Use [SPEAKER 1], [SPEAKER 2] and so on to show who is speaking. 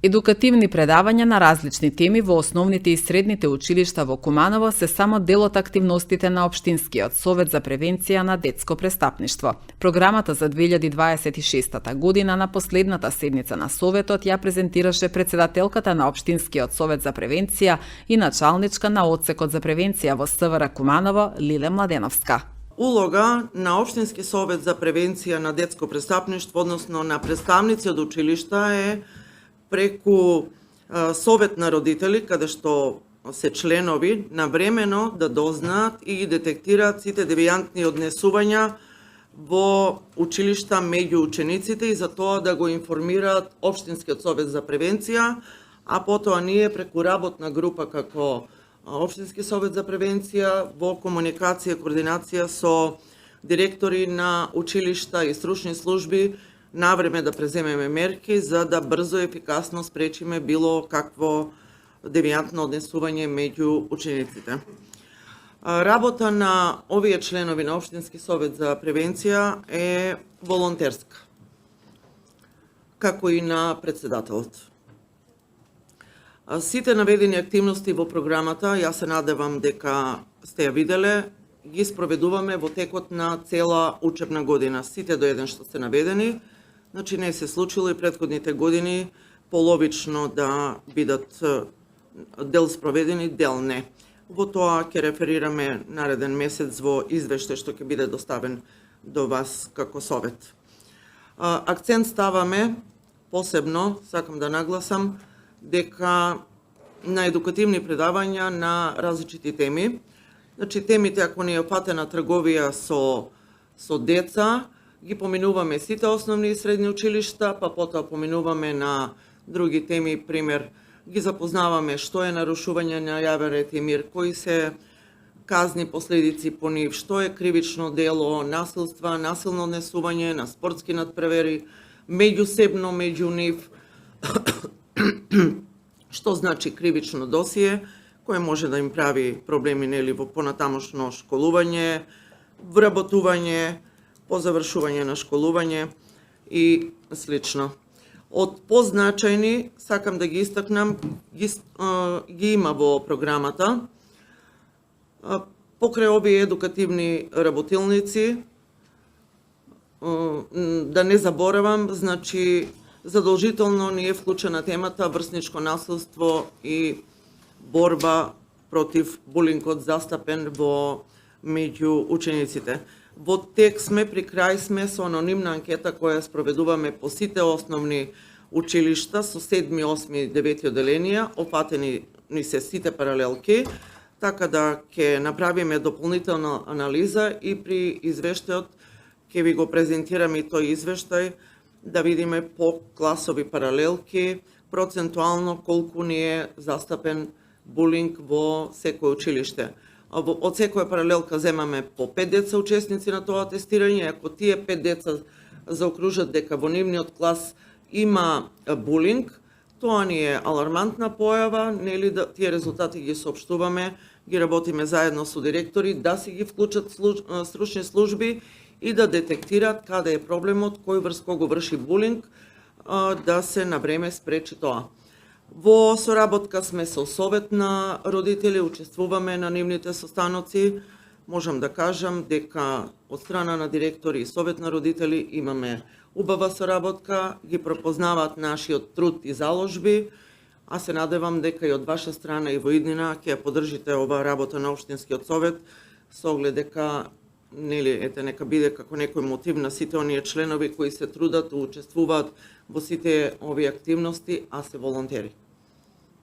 [SPEAKER 1] Едукативни предавања на различни теми во основните и средните училишта во Куманово се само дел од активностите на Општинскиот совет за превенција на детско престапништво. Програмата за 2026 година на последната седница на Советот ја презентираше председателката на Општинскиот совет за превенција и началничка на одсекот за превенција во СВР Куманово Лиле Младеновска.
[SPEAKER 2] Улога на Општински совет за превенција на детско престапништво, односно на представници од училишта е преку совет на родители, каде што се членови, навремено да дознаат и детектираат сите девијантни однесувања во училишта меѓу учениците и за тоа да го информираат Општинскиот совет за превенција, а потоа ние преку работна група како Општински совет за превенција во комуникација и координација со директори на училишта и стручни служби навреме да преземеме мерки за да брзо и ефикасно спречиме било какво девијантно однесување меѓу учениците. Работа на овие членови на Општински совет за превенција е волонтерска, како и на председателот. Сите наведени активности во програмата, јас се надевам дека сте ја виделе, ги спроведуваме во текот на цела учебна година. Сите до еден што се наведени, значи не се случило и претходните години половично да бидат дел спроведени, дел не. Во тоа ќе реферираме нареден месец во извештај што ќе биде доставен до вас како совет. Акцент ставаме посебно, сакам да нагласам, дека на едукативни предавања на различити теми. Значи темите, ако не е опатена трговија со деца, ги поминуваме сите основни и средни училишта, па потоа поминуваме на други теми, пример, ги запознаваме што е нарушување на јавен ред и мир, кои се казни последици по нив, што е кривично дело, насилства, насилно однесување на спортски надпревери, меѓусебно меѓу нив, што значи кривично досие, кое може да им прави проблеми нели во понатамошно школување, вработување, по завршување на школување и слично. Од позначајни, сакам да ги истакнам, ги има во програмата. Покрај овие едукативни работилници, да не заборавам, значи, задолжително ни е вклучена темата врсничко насилство и борба против булингот застапен во меѓу учениците. Во тек сме, при крај сме со анонимна анкета која спроведуваме по сите основни училишта со 7, 8, 9 оделенија, опатени ни се сите паралелки, така да ќе направиме дополнителна анализа и при извештајот ќе ви го презентираме и тој извештај да видиме по класови паралелки, процентуално колку ни е застапен булинг во секој училиште. Од секоја паралелка земаме по 5 деца учесници на тоа тестирање, ако тие 5 деца заокружат дека во нивниот клас има булинг, тоа ни е алармантна појава, нели да тие резултати ги соопштуваме, ги работиме заедно со директори да си ги вклучат стручни служби и да детектираат каде е проблемот, кој врз кого врши булинг, да се на време спречи тоа. Во соработка сме со совет на родители, учествуваме на нивните состаноци. Можам да кажам дека од страна на директори и совет на родители имаме убава соработка, ги пропознаваат нашиот труд и заложби, а се надевам дека и од ваша страна и во иднина ќе ја поддржите оваа работа на Општинскиот совет со оглед дека нека биде како некој мотив на сите оние членови кои се трудат, учествуваат во сите овие активности, а се волонтери.